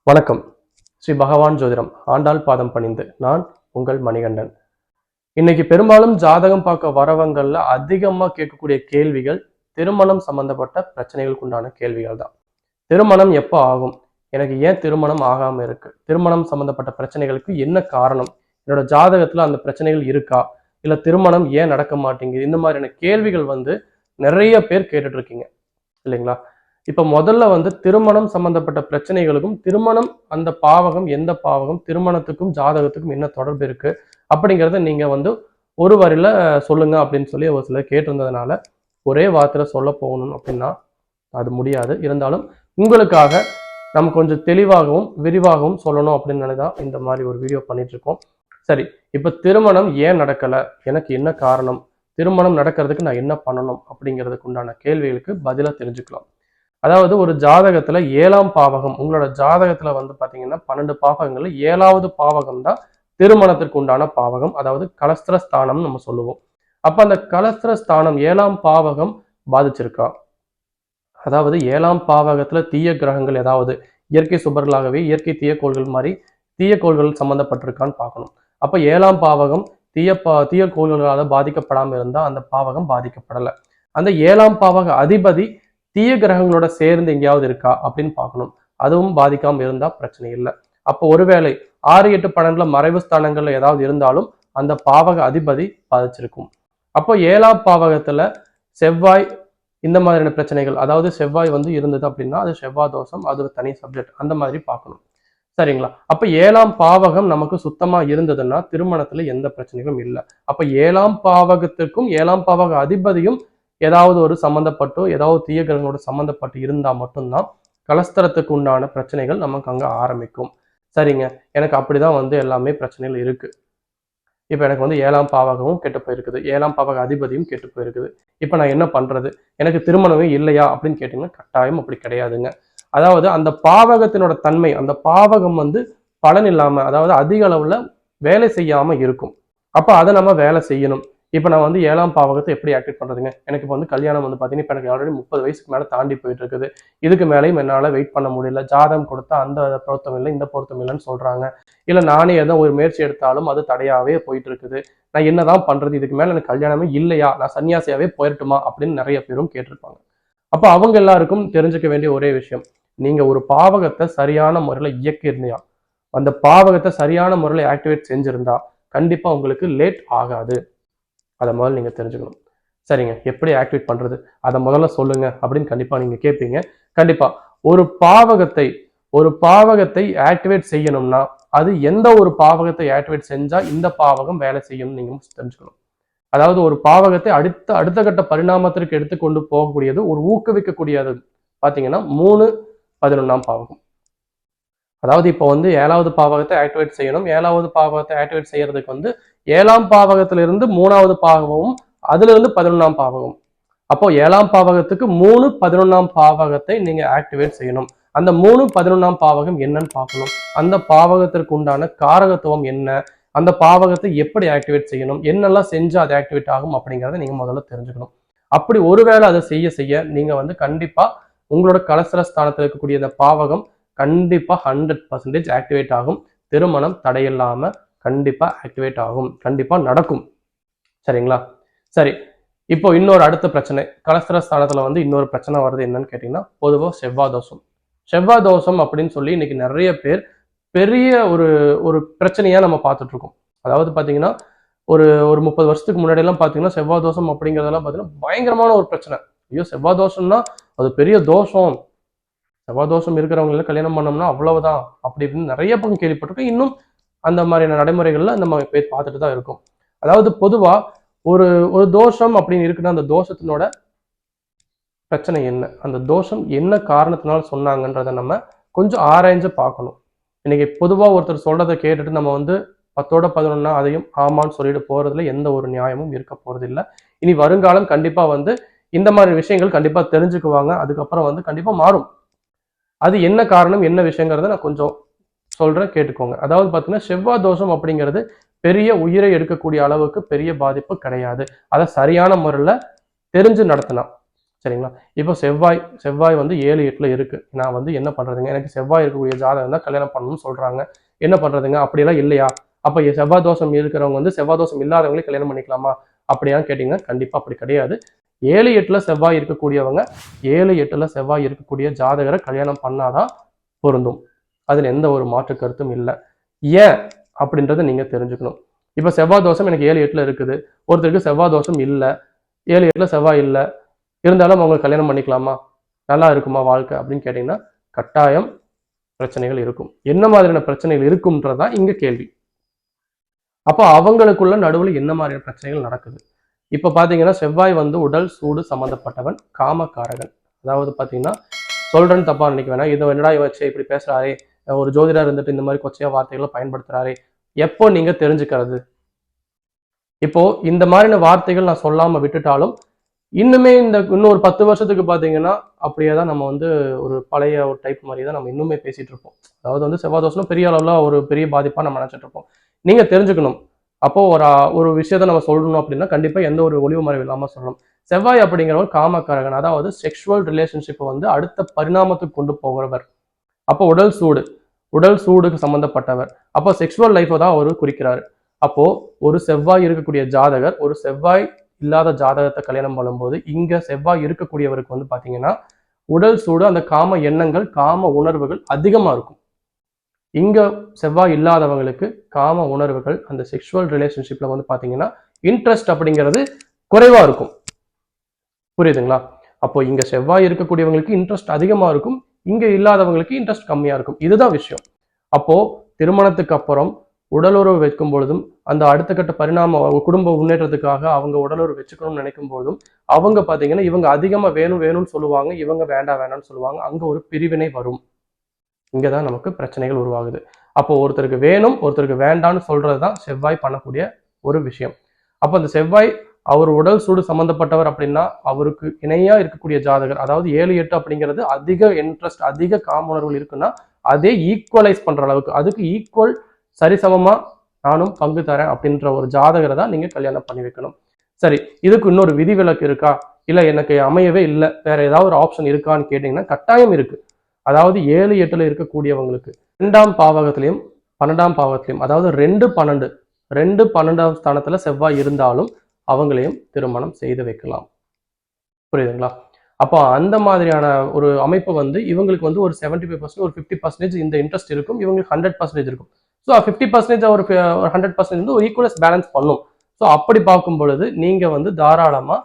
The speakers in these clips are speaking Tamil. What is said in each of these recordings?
வணக்கம். ஸ்ரீ பகவான் ஜோதிடம் ஆண்டாள் பாதம் பணிந்து நான் உங்கள் மணிகண்டன். இன்னைக்கு பெரும்பாலும் ஜாதகம் பார்க்க வரவங்கள்ல அதிகமா கேட்கக்கூடிய கேள்விகள் திருமணம் சம்பந்தப்பட்ட பிரச்சனைகளுக்கு உண்டான கேள்விகள் தான். திருமணம் எப்போ ஆகும்? எனக்கு ஏன் திருமணம் ஆகாம இருக்கு? திருமணம் சம்பந்தப்பட்ட பிரச்சனைகளுக்கு என்ன காரணம்? என்னோட ஜாதகத்துல அந்த பிரச்சனைகள் இருக்கா? இல்ல திருமணம் ஏன் நடக்க மாட்டேங்குது? இந்த மாதிரியான கேள்விகள் நிறைய பேர் கேட்டுட்டு இருக்கீங்க இல்லைங்களா? இப்ப முதல்ல திருமணம் சம்பந்தப்பட்ட பிரச்சனைகளுக்கும் திருமணம் அந்த பாவகம் எந்த பாவகம் திருமணத்துக்கும் ஜாதகத்துக்கும் என்ன தொடர்பு இருக்கு அப்படிங்கிறத நீங்க ஒரு வரியில சொல்லுங்க அப்படின்னு சொல்லி ஒரு சிலர் கேட்டிருந்ததுனால ஒரே வார்த்தையில சொல்ல போகணும் அப்படின்னா அது முடியாது. இருந்தாலும் உங்களுக்காக நம்ம கொஞ்சம் தெளிவாகவும் விரிவாகவும் சொல்லணும் அப்படின்னு தான் இந்த மாதிரி ஒரு வீடியோ பண்ணிட்டு இருக்கோம். சரி, இப்ப திருமணம் ஏன் நடக்கல, எனக்கு என்ன காரணம், திருமணம் நடக்கிறதுக்கு நான் என்ன பண்ணணும் அப்படிங்கிறதுக்கு உண்டான கேள்விகளுக்கு பதிலா தெரிஞ்சுக்கலாம். அதாவது ஒரு ஜாதகத்துல 7ஆம் பாவகம், உங்களோட ஜாதகத்துல பாத்தீங்கன்னா 12 பாவகங்கள்ல 7வது பாவகம் தான் திருமணத்திற்கு உண்டான பாவகம். அதாவது கலஸ்திரஸ்தானம் நம்ம சொல்லுவோம். அப்ப அந்த கலஸ்திரஸ்தானம் 7ஆம் பாவகம் பாதிச்சிருக்கா? அதாவது 7ஆம் பாவகத்துல தீய கிரகங்கள் ஏதாவது இயற்கை சுபர்களாகவே இயற்கை தீயக்கோள்கள் மாதிரி தீயக்கோள்கள் சம்பந்தப்பட்டிருக்கான்னு பார்க்கணும். அப்ப 7ஆம் பாவகம் தீய கோள்களால பாதிக்கப்படாம இருந்தா அந்த பாவகம் பாதிக்கப்படலை. அந்த 7ஆம் பாவக அதிபதி தீய கிரகங்களோட சேர்ந்து எங்கேயாவது இருக்கா அப்படின்னு பார்க்கணும். அதுவும் பாதிக்காம இருந்தா பிரச்சனை இல்லை. அப்போ ஒருவேளை 6, 8, 12 மறைவு ஸ்தானங்கள்ல ஏதாவது இருந்தாலும் அந்த பாவக அதிபதி பாதிச்சிருக்கும். அப்போ 7ஆம் பாவகத்துல செவ்வாய் இந்த மாதிரியான பிரச்சனைகள், அதாவது செவ்வாய் இருந்தது அப்படின்னா அது செவ்வாய் தோஷம், அது ஒரு தனி சப்ஜெக்ட், அந்த மாதிரி பார்க்கணும். சரிங்களா? அப்ப 7ஆம் பாவகம் நமக்கு சுத்தமா இருந்ததுன்னா திருமணத்துல எந்த பிரச்சனைகளும் இல்லை. அப்ப 7ஆம் பாவகத்திற்கும் 7ஆம் பாவக அதிபதியும் ஏதாவது ஒரு சம்மந்தப்பட்டோ ஏதாவது தீய கிரகங்களோட சம்மந்தப்பட்டு இருந்தா மட்டும்தான் கலஸ்தரத்துக்கு உண்டான பிரச்சனைகள் நமக்கு அங்க ஆரம்பிக்கும். சரிங்க, எனக்கு அப்படிதான் எல்லாமே பிரச்சனைகள் இருக்கு. இப்ப எனக்கு 7ஆம் பாவகமும் கெட்டு போயிருக்குது, 7ஆம் பாவக அதிபதியும் கெட்டு போயிருக்குது. இப்ப நான் என்ன பண்றது? எனக்கு திருமணமே இல்லையா அப்படின்னு கேட்டீங்கன்னா கட்டாயம் அப்படி கிடையாதுங்க. அதாவது அந்த பாவகத்தினோட தன்மை, அந்த பாவகம் பலன் இல்லாம, அதாவது அதிக அளவுல வேலை செய்யாம இருக்கும். அப்ப அதை நம்ம வேலை செய்யணும். இப்போ நான் 7ஆம் பாவகத்தை எப்படி ஆக்டிவேட் பண்றதுங்க? எனக்கு இப்போ கல்யாணம் பார்த்தீங்கன்னா இப்போ எனக்கு ஆல்ரெடி 30 வயசுக்கு மேலே தாண்டி போயிட்டு இருக்குது. இதுக்கு மேலேயும் என்னால் வெயிட் பண்ண முடியல. ஜாதகம் கொடுத்தா அந்த பொருத்தம் இல்லை, இந்த பொருத்தம் இல்லைன்னு சொல்றாங்க. இல்லை நானே ஏதோ ஒரு முயற்சி எடுத்தாலும் அது தடையாவே போயிட்டு இருக்குது. நான் என்னதான் பண்றது? இதுக்கு மேலே எனக்கு கல்யாணமே இல்லையா, நான் சன்னியாசியாவே போயிட்டுமா அப்படின்னு நிறைய பேரும் கேட்டிருப்பாங்க. அப்போ அவங்க எல்லாருக்கும் தெரிஞ்சுக்க வேண்டிய ஒரே விஷயம், நீங்க ஒரு பாவகத்தை சரியான முறையில் இயக்கியிருந்தியா, அந்த பாவகத்தை சரியான முறையில் ஆக்டிவேட் செஞ்சிருந்தா கண்டிப்பா உங்களுக்கு லேட் ஆகாது. அதை முதல்ல நீங்க தெரிஞ்சுக்கணும். சரிங்க, எப்படி ஆக்டிவேட் பண்றது அதை முதல்ல சொல்லுங்க அப்படின்னு கண்டிப்பா நீங்க கேட்பீங்க. கண்டிப்பா ஒரு பாவகத்தை ஆக்டிவேட் செய்யணும்னா அது எந்த ஒரு பாவகத்தை ஆக்டிவேட் செஞ்சா இந்த பாவகம் வேலை செய்யணும்னு நீங்க தெரிஞ்சுக்கணும். அதாவது ஒரு பாவகத்தை அடுத்த கட்ட பரிணாமத்திற்கு எடுத்துக்கொண்டு போகக்கூடியது, ஒரு ஊக்குவிக்கக்கூடியது பாத்தீங்கன்னா 3, 11ஆம் பாவகம். அதாவது இப்போ 7வது பாவகத்தை ஆக்டிவேட் செய்யணும். 7வது பாவகத்தை ஆக்டிவேட் செய்யறதுக்கு 7ஆம் பாவகத்திலிருந்து 3வது பாவகமும் அதுல இருந்து 11ஆம் பாவகம். அப்போ 7ஆம் பாவகத்துக்கு 3, 11ஆம் பாவகத்தை நீங்க ஆக்டிவேட் செய்யணும். அந்த 3, 11ஆம் பாவகம் என்னன்னு பார்க்கணும். அந்த பாவகத்திற்கு உண்டான காரகத்துவம் என்ன, அந்த பாவகத்தை எப்படி ஆக்டிவேட் செய்யணும், என்னெல்லாம் செஞ்சா அது ஆக்டிவேட் ஆகும் அப்படிங்கிறத நீங்க முதல்ல தெரிஞ்சுக்கணும். அப்படி ஒருவேளை அதை செய்ய நீங்க கண்டிப்பா உங்களோட கலஸ்திரஸ்தானத்தில் இருக்கக்கூடிய இந்த பாவகம் கண்டிப்பா 100% ஆக்டிவேட் ஆகும். திருமணம் தடையில்லாம கண்டிப்பா ஆக்டிவேட் ஆகும், கண்டிப்பா நடக்கும். சரிங்களா? சரி, இப்போ இன்னொரு அடுத்த பிரச்சனை, கலஸ்திரஸ்தானத்துல இன்னொரு பிரச்சனை வருது. என்னன்னு கேட்டீங்கன்னா பொதுவாக செவ்வாய் தோஷம். செவ்வாய் தோஷம் அப்படின்னு சொல்லி இன்னைக்கு நிறைய பேர் பெரிய ஒரு பிரச்சனையா நம்ம பார்த்துட்டு இருக்கோம். அதாவது பாத்தீங்கன்னா ஒரு 30 வருஷத்துக்கு முன்னாடி எல்லாம் பாத்தீங்கன்னா செவ்வாய் தோஷம் அப்படிங்கிறதெல்லாம் பாத்தீங்கன்னா பயங்கரமான ஒரு பிரச்சனை. ஐயோ, செவ்வாய் தோஷம்னா அது பெரிய தோஷம், செவ்வாய் தோஷம் இருக்கிறவங்கள கல்யாணம் பண்ணோம்னா அவ்வளவுதான் அப்படி இப்படின்னு நிறைய பக்கம் கேள்விப்பட்டிருக்கோம். இன்னும் அந்த மாதிரியான நடைமுறைகள்ல நம்ம போய் பார்த்துட்டு தான் இருக்கும். அதாவது பொதுவா ஒரு தோஷம் அப்படின்னு இருக்குன்னா அந்த தோஷத்தினோட பிரச்சனை என்ன, அந்த தோஷம் என்ன காரணத்தினால சொன்னாங்கன்றதை நம்ம கொஞ்சம் ஆராய்ஞ்சு பார்க்கணும். இன்னைக்கு பொதுவா ஒருத்தர் சொல்றதை கேட்டுட்டு நம்ம 10ஓட 11 அதையும் ஆமான்னு சொல்லிட்டு போறதுல எந்த ஒரு நியாயமும் இருக்க போறது இல்லை. இனி வருங்காலம் கண்டிப்பா இந்த மாதிரி விஷயங்கள் கண்டிப்பா தெரிஞ்சுக்குவாங்க. அதுக்கப்புறம் கண்டிப்பா மாறும். அது என்ன காரணம் என்ன விஷயங்கிறத நான் கொஞ்சம் சொல்றேன், கேட்டுக்கோங்க. அதாவது பாத்தீங்கன்னா செவ்வாய் தோஷம் அப்படிங்கிறது பெரிய உயிரை எடுக்கக்கூடிய அளவுக்கு பெரிய பாதிப்பு கிடையாது. அதை சரியான முறையில தெரிஞ்சு நடத்தினா, சரிங்களா? இப்போ செவ்வாய் வந்து 7 8ல இருக்கு. நான் வந்து என்ன பண்றதுங்க? எனக்கு செவ்வாய் இருக்கக்கூடிய ஜாதகம் தான் கல்யாணம் பண்ணணும்னு சொல்றாங்க. என்ன பண்றதுங்க? அப்படியெல்லாம் இல்லையா? அப்ப செவ்வாய் தோஷம் இருக்கிறவங்க வந்து செவ்வாய் தோஷம் இல்லாதவங்களே கல்யாணம் பண்ணிக்கலாமா? அப்படியான்னு கேட்டீங்கன்னா, கண்டிப்பா அப்படி கிடையாது. 7 8ல செவ்வாய் இருக்கக்கூடியவங்க 7 8ல செவ்வாய் இருக்கக்கூடிய ஜாதகரை கல்யாணம் பண்ணாதான் பொருந்தும். அதுல எந்த ஒரு மாற்று கருத்தும் இல்லை. ஏன் அப்படின்றத நீங்க தெரிஞ்சுக்கணும். இப்ப செவ்வாய் தோஷம் எனக்கு 7 8ல இருக்குது. ஒருத்தருக்கு செவ்வாய் தோஷம் இல்லை, 7 8ல செவ்வாய் இல்லை, இருந்தாலும் அவங்க கல்யாணம் பண்ணிக்கலாமா? நல்லா இருக்குமா வாழ்க்கை அப்படின்னு கேட்டீங்கன்னா, கட்டாயம் பிரச்சனைகள் இருக்கும். என்ன மாதிரியான பிரச்சனைகள் இருக்கும்ன்றதான் இங்க கேள்வி. அப்போ அவங்களுக்குள்ள நடுவுல என்ன மாதிரியான பிரச்சனைகள் நடக்குது? இப்ப பாத்தீங்கன்னா, செவ்வாய் வந்து உடல் சூடு சம்பந்தப்பட்டவன், காமக்காரகன். அதாவது பாத்தீங்கன்னா, சொல்றேன்னு தப்பா நினைக்க வேணாம். இது என்னடா வச்சு இப்படி பேசுறாரே, ஒரு ஜோதிடர் இருந்துட்டு இந்த மாதிரி கொச்சையா வார்த்தைகளை பயன்படுத்துறாரே, எப்போ நீங்க தெரிஞ்சுக்கிறது? இப்போ இந்த மாதிரியான வார்த்தைகள் நான் சொல்லாம விட்டுட்டாலும் இன்னுமே இன்னும் ஒரு 10 வருஷத்துக்கு பாத்தீங்கன்னா அப்படியே தான் நம்ம வந்து ஒரு பழைய ஒரு டைப் மாதிரி தான் நம்ம இன்னுமே பேசிட்டு இருப்போம். அதாவது வந்து செவ்வாய் தோஷம் பெரிய அளவுல ஒரு பெரிய பாதிப்பா நம்ம நினைச்சிட்டு இருப்போம். நீங்க தெரிஞ்சுக்கணும். அப்போ ஒரு விஷயத்த நம்ம சொல்லணும் அப்படின்னா கண்டிப்பா எந்த ஒரு ஒளிவு மறைவு இல்லாம சொல்லணும். செவ்வாய் அப்படிங்கிறவர் காமக்காரகன், அதாவது செக்ஷுவல் ரிலேஷன்ஷிப்பை வந்து அடுத்த பரிணாமத்துக்கு கொண்டு போகிறவர். அப்போ உடல் சூடுக்கு சம்பந்தப்பட்டவர். அப்போ செக்ஷுவல் லைஃபை தான் அவர் குறிக்கிறாரு. அப்போ ஒரு செவ்வாய் இருக்கக்கூடிய ஜாதகர் ஒரு செவ்வாய் இல்லாத ஜாதகத்தை கல்யாணம் பண்ணும்போது இங்க செவ்வாய் இருக்கக்கூடியவருக்கு வந்து பாத்தீங்கன்னா உடல் சூடு, அந்த காம எண்ணங்கள், காம உணர்வுகள் அதிகமா இருக்கும். இங்க செவ்வாய் இல்லாதவங்களுக்கு காம உணர்வுகள், அந்த செக்ஷுவல் ரிலேஷன்ஷிப்ல வந்து பாத்தீங்கன்னா இன்ட்ரெஸ்ட் அப்படிங்கிறது குறைவா இருக்கும். புரியுதுங்களா? அப்போ இங்க செவ்வாய் இருக்கக்கூடியவங்களுக்கு இன்ட்ரெஸ்ட் அதிகமா இருக்கும், இங்க இல்லாதவங்களுக்கு இன்ட்ரெஸ்ட் கம்மியா இருக்கும். இதுதான் விஷயம். அப்போ திருமணத்துக்கு அப்புறம் உடலுறவு வைக்கும் பொழுதும் அந்த அடுத்த கட்ட பரிணாம குடும்ப முன்னேற்றத்துக்காக அவங்க உடலுறவு வச்சுக்கணும்னு நினைக்கும் போதும் அவங்க பாத்தீங்கன்னா இவங்க அதிகமா வேணும் வேணும்னு சொல்லுவாங்க, இவங்க வேண்டாம் வேணாம்னு சொல்லுவாங்க. அங்க ஒரு பிரிவினை வரும். இங்கதான் நமக்கு பிரச்சனைகள் உருவாகுது. அப்போ ஒருத்தருக்கு வேணும் ஒருத்தருக்கு வேண்டாம்னு சொல்றதுதான் செவ்வாய் பண்ணக்கூடிய ஒரு விஷயம். அப்ப அந்த செவ்வாய் அவர் உடல் சூடு சம்பந்தப்பட்டவர் அப்படின்னா அவருக்கு இணையா இருக்கக்கூடிய ஜாதகர், அதாவது 7 8 அப்படிங்கிறது அதிக இன்ட்ரெஸ்ட், அதிக காம உணர்வுகள் இருக்குன்னா அதே ஈக்குவலைஸ் பண்ற அளவுக்கு, அதுக்கு ஈக்குவல் சரிசமமா நானும் பங்கு தரேன் அப்படின்ற ஒரு ஜாதகரை தான் நீங்க கல்யாணம் பண்ணி வைக்கணும். சரி, இதுக்கு இன்னொரு விதிவிலக்கு இருக்கா? இல்ல எனக்கு அமையவே இல்லை, வேற ஏதாவது ஒரு ஆப்ஷன் இருக்கான்னு கேட்டீங்கன்னா கட்டாயம் இருக்கு. அதாவது 7 8ல இருக்கக்கூடியவங்களுக்கு 2ஆம் பாவகத்திலையும் 12ஆம் பாவகத்திலையும், அதாவது 2 12 ஸ்தானத்துல செவ்வாய் இருந்தாலும் அவங்களையும் திருமணம் செய்து வைக்கலாம். புரியுதுங்களா? அப்போ அந்த மாதிரியான ஒரு அமைப்பு வந்து இவங்களுக்கு வந்து ஒரு 75% ஒரு 50% இந்த இன்ட்ரெஸ்ட் இருக்கும், இவங்களுக்கு 100% இருக்கும். ஸோ 50% ஒரு 100% வந்து ஒரு ஈக்குவலஸ் பேலன்ஸ் பண்ணும். ஸோ அப்படி பார்க்கும் பொழுது நீங்க வந்து தாராளமா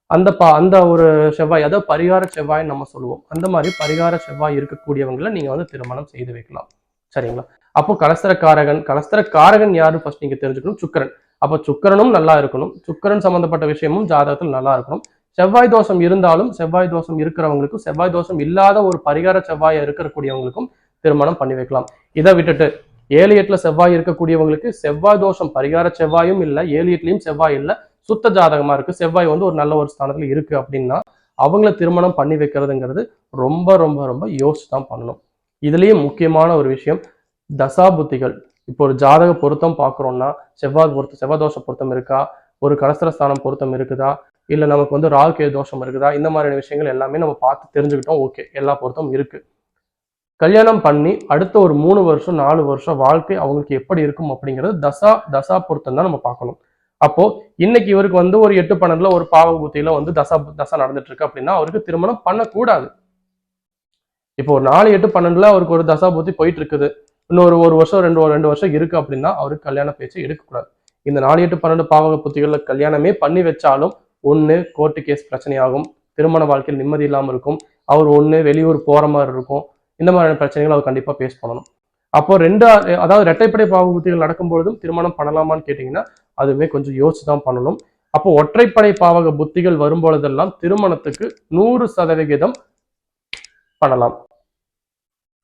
அந்த ஒரு செவ்வாய், அதாவது பரிகார செவ்வாய்ன்னு நம்ம சொல்லுவோம், அந்த மாதிரி பரிகார செவ்வாய் இருக்கக்கூடியவங்களை நீங்க வந்து திருமணம் செய்து வைக்கலாம். சரிங்களா? அப்போ கலஸ்திரக்காரகன் யாரு ஃபர்ஸ்ட் நீங்க தெரிஞ்சுக்கணும், சுக்கிரன். அப்போ சுக்கிரனும் நல்லா இருக்கணும், சுக்கிரன் சம்பந்தப்பட்ட விஷயமும் ஜாதகத்தில் நல்லா இருக்கணும். செவ்வாய் தோஷம் இருந்தாலும் செவ்வாய் தோஷம் இருக்கிறவங்களுக்கும் செவ்வாய் தோஷம் இல்லாத ஒரு பரிகார செவ்வாயை இருக்கக்கூடியவங்களுக்கும் திருமணம் பண்ணி வைக்கலாம். இதை விட்டுட்டு 7 8ல செவ்வாய் இருக்கக்கூடியவங்களுக்கு செவ்வாய் தோஷம் பரிகார செவ்வாயும் இல்லை, 7 8லயும் செவ்வாய் இல்லை, சுத்த ஜாதகமா இருக்கு, செவ்வாய் வந்து ஒரு நல்ல ஒரு ஸ்தானத்துல இருக்கு அப்படின்னா அவங்கள திருமணம் பண்ணி வைக்கிறதுங்கிறது ரொம்ப ரொம்ப ரொம்ப யோசிச்சு தான் பண்ணணும். இதுலயும் முக்கியமான ஒரு விஷயம், தசா புத்திகள். இப்போ ஒரு ஜாதக பொருத்தம் பார்க்குறோம்னா செவ்வாய் தோஷ பொருத்தம் இருக்கா, ஒரு கலஸ்திரஸ்தானம் பொருத்தம் இருக்குதா, இல்ல நமக்கு வந்து ராகு தோஷம் இருக்குதா, இந்த மாதிரியான விஷயங்கள் எல்லாமே நம்ம பார்த்து தெரிஞ்சுக்கிட்டோம். ஓகே, எல்லா பொருத்தம் இருக்கு. கல்யாணம் பண்ணி அடுத்த ஒரு 3 வருஷம் 4 வருஷம் வாழ்க்கை அவங்களுக்கு எப்படி இருக்கும் அப்படிங்கிறது தசா பொருத்தம் தான் நம்ம பார்க்கணும். அப்போ இன்னைக்கு இவருக்கு வந்து ஒரு 8 12ல ஒரு பாவ புத்தியில வந்து தசா நடந்துட்டு இருக்கு அப்படின்னா அவருக்கு திருமணம் பண்ணக்கூடாது. இப்போ ஒரு 4 8 12ல அவருக்கு ஒரு தசா புத்தி போயிட்டு இருக்குது, இன்னொரு ஒரு வருஷம் 2 வருஷம் இருக்கு அப்படின்னா அவருக்கு கல்யாண பேச்சு எடுக்கக்கூடாது. இந்த 4 8 12 பாவக புத்திகள்ல கல்யாணமே பண்ணி வச்சாலும் ஒண்ணு கோர்ட்டு கேஸ் பிரச்சனையாகும், திருமண வாழ்க்கையில் நிம்மதி இல்லாமல் இருக்கும், அவர் ஒண்ணு வெளியூர் போற மாதிரி இருக்கும், இந்த மாதிரியான பிரச்சனைகள் அவர் கண்டிப்பா பேஸ் பண்ணணும். அப்போ அதாவது இரட்டைப்படை பாவ புத்திகள் நடக்கும் பொழுதும் திருமணம் பண்ணலாமான்னு கேட்டீங்கன்னா அதுவுமே கொஞ்சம் யோசிச்சு தான் பண்ணணும். அப்போ ஒற்றைப்படை பாவக புத்திகள் வரும்பொழுதெல்லாம் திருமணத்துக்கு 100% பண்ணலாம்.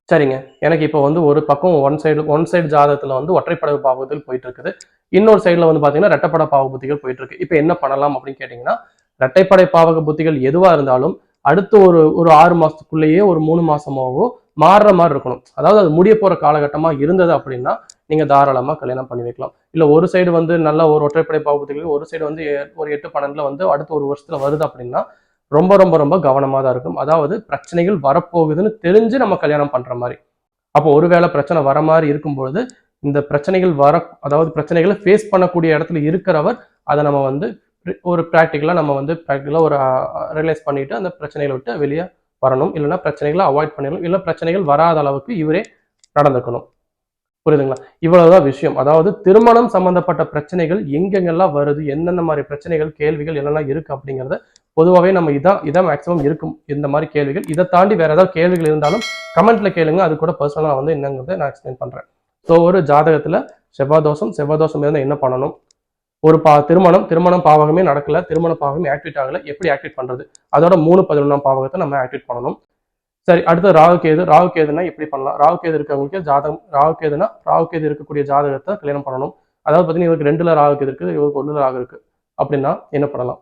சரிங்க, எனக்கு இப்போ வந்து ஒரு பக்கம் ஒன் சைடு ஜாதகத்துல வந்து ஒற்றைப்படை பாவகத்தில் போயிட்டு இருக்குது, இன்னொரு சைடுல வந்து பாத்தீங்கன்னா இரட்டைப்படை பாவக புத்திகள் போயிட்டு இருக்கு. இப்போ என்ன பண்ணலாம் அப்படின்னு கேட்டீங்கன்னா இரட்டைப்படை பாவக புத்திகள் எதுவா இருந்தாலும் அடுத்து ஒரு 6 மாசத்துக்குள்ளேயே ஒரு 3 மாசமாவோ மாறுற மாதிரி இருக்கணும். அதாவது அது முடிய போற காலகட்டமா இருந்தது அப்படின்னா நீங்க தாராளமா கல்யாணம் பண்ணி வைக்கலாம். இல்ல ஒரு சைடு வந்து நல்ல ஒரு ஒற்றைப்படை பாவ புத்திகள், ஒரு சைடு வந்து ஒரு 8 12ல வந்து அடுத்த ஒரு வருஷத்துல வருது அப்படின்னா ரொம்ப ரொம்ப ரொம்ப கவனமா தான் இருக்கும். அதாவது பிரச்சனைகள் வரப்போகுதுன்னு தெரிஞ்சு நம்ம கல்யாணம் பண்ற மாதிரி. அப்போ ஒருவேளை பிரச்சனை வர மாதிரி இருக்கும்பொழுது இந்த பிரச்சனைகள் அதாவது பிரச்சனைகளை ஃபேஸ் பண்ணக்கூடிய இடத்துல இருக்கிறவர் அதை நம்ம வந்து ஒரு ப்ராக்டிக்கலாக ஒரு ரியலைஸ் பண்ணிட்டு அந்த பிரச்சனைகளை விட்டு வெளியே வரணும். இல்லைன்னா பிரச்சனைகளை அவாய்ட் பண்ணிடணும். இல்லை பிரச்சனைகள் வராத அளவுக்கு இவரே நடந்துக்கணும். புரியுதுங்களா? இவ்வளவுதான் விஷயம். அதாவது திருமணம் சம்பந்தப்பட்ட பிரச்சனைகள் எங்கெங்கெல்லாம் வருது, எந்தெந்த மாதிரி பிரச்சனைகள், கேள்விகள் என்னெல்லாம் இருக்கு அப்படிங்கிறத பொதுவாகவே நம்ம இதான் மேக்ஸிமம் இருக்கும் இந்த மாதிரி கேள்விகள். இதை தாண்டி வேற ஏதாவது கேள்விகள் இருந்தாலும் கமெண்ட்ல கேளுங்க. அது கூட பர்சனலாக வந்து என்னங்கிறத நான் எக்ஸ்பிளைன் பண்றேன். ஸோ ஒரு ஜாதகத்துல செவ்வாய் தோஷம் இருந்தால் என்ன பண்ணணும், ஒரு திருமணம் பாவகமே நடக்கல, திருமண பாவகமே ஆக்டிவேட் ஆகல, எப்படி ஆக்டிவேட் பண்றது, அதோட 3-11 பாவகத்தை நம்ம ஆக்டிவேட் பண்ணணும். சரி, அடுத்து ராகுகேதுனா எப்படி பண்ணலாம்? ராகுகேது இருக்கவங்களுக்கு ராகுகேது இருக்கக்கூடிய ஜாதகத்தை கல்யாணம் பண்ணணும். அதாவது பார்த்தீங்கன்னா இவருக்கு 2ல ராகுகேது இருக்குது, இவருக்கு 1ல ராகு இருக்கு அப்படின்னா என்ன பண்ணலாம்?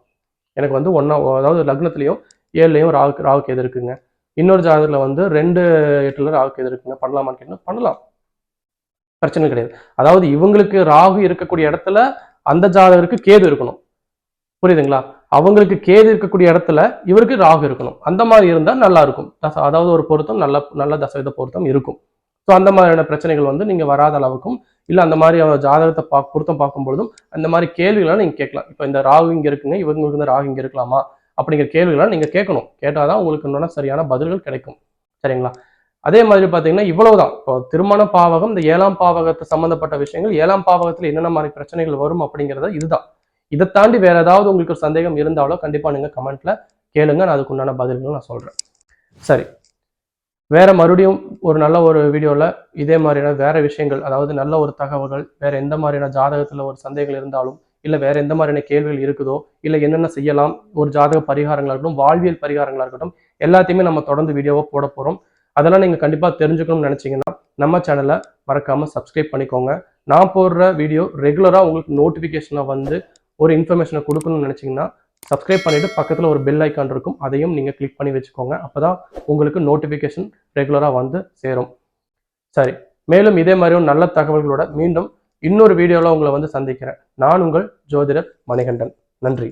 எனக்கு வந்து அதாவது லக்னத்திலையும் 7லையும் ராகுகேது இருக்குங்க. இன்னொரு ஜாதகத்துல வந்து 2-8ல ராகுகேது இருக்குங்க. பண்ணலாமான்னு கேட்டீங்கன்னா பண்ணலாம், பிரச்சனை கிடையாது. அதாவது இவங்களுக்கு ராகு இருக்கக்கூடிய இடத்துல அந்த ஜாதகருக்கு கேது இருக்கணும். புரியுதுங்களா? அவங்களுக்கு கேது இருக்கக்கூடிய இடத்துல இவருக்கு ராகு இருக்கணும். அந்த மாதிரி இருந்தா நல்லா இருக்கும். அதாவது ஒரு பொருத்தம் நல்ல தசவித பொருத்தம் இருக்கும். ஸோ அந்த மாதிரியான பிரச்சனைகள் வந்து நீங்க வராத அளவுக்கும், இல்லை அந்த மாதிரி ஜாதகத்தை பொருத்தம் பார்க்கும்பொழுதும் அந்த மாதிரி கேள்விகளாம் நீங்க கேட்கலாம். இப்போ இந்த ராகு இங்க இருக்குங்க, இவங்களுக்கு இந்த ராகு இங்க இருக்கலாமா அப்படிங்கிற கேள்விகளாம் நீங்க கேட்கணும். கேட்டாதான் உங்களுக்கு இன்னொன்னா சரியான பதில்கள் கிடைக்கும். சரிங்களா? அதே மாதிரி பாத்தீங்கன்னா இவ்வளவுதான். இப்போ திருமண பாவகம், இந்த 7ஆம் பாவகத்தை சம்பந்தப்பட்ட விஷயங்கள், 7ஆம் பாவகத்துல என்னென்ன மாதிரி பிரச்சனைகள் வரும் அப்படிங்கிறத இதுதான். இதை தாண்டி வேற ஏதாவது உங்களுக்கு ஒரு சந்தேகம் இருந்தாலோ கண்டிப்பா நீங்க கமெண்ட்ல கேளுங்க, நான் அதுக்கு உண்டான பதில்கள் நான் சொல்றேன். சரி, வேற மறுபடியும் ஒரு நல்ல ஒரு வீடியோல இதே மாதிரியான வேற விஷயங்கள், அதாவது நல்ல ஒரு தகவல்கள், வேற எந்த மாதிரியான ஜாதகத்துல ஒரு சந்தேகங்கள் இருந்தாலும், இல்ல வேற எந்த மாதிரியான கேள்விகள் இருக்குதோ, இல்ல என்னென்ன செய்யலாம், ஒரு ஜாதக பரிகாரங்களா இருக்கட்டும், வாழ்வியல் பரிகாரங்களா இருக்கட்டும், எல்லாத்தையுமே நம்ம தொடர்ந்து வீடியோவா போட போறோம். அதெல்லாம் நீங்க கண்டிப்பா தெரிஞ்சுக்கணும்னு நினைச்சீங்கன்னா நம்ம சேனலை மறக்காம சப்ஸ்கிரைப் பண்ணிக்கோங்க. நான் போடுற வீடியோ ரெகுலரா உங்களுக்கு நோட்டிபிகேஷனா வந்து ஒரு இன்ஃபர்மேஷனை கொடுக்கணும்னு நினைச்சீங்கன்னா சப்ஸ்கிரைப் பண்ணிட்டு பக்கத்துல ஒரு பெல் ஐக்கான் இருக்கும், அதையும் நீங்க கிளிக் பண்ணி வச்சுக்கோங்க. அப்பதான் உங்களுக்கு நோட்டிபிகேஷன் ரெகுலரா வந்து சேரும். சரி, மேலும் இதே மாதிரி ஒரு நல்ல தகவல்களோட மீண்டும் இன்னொரு வீடியோல உங்களை வந்து சந்திக்கிறேன். நான் உங்கள் ஜோதிடர் மணிகண்டன். நன்றி.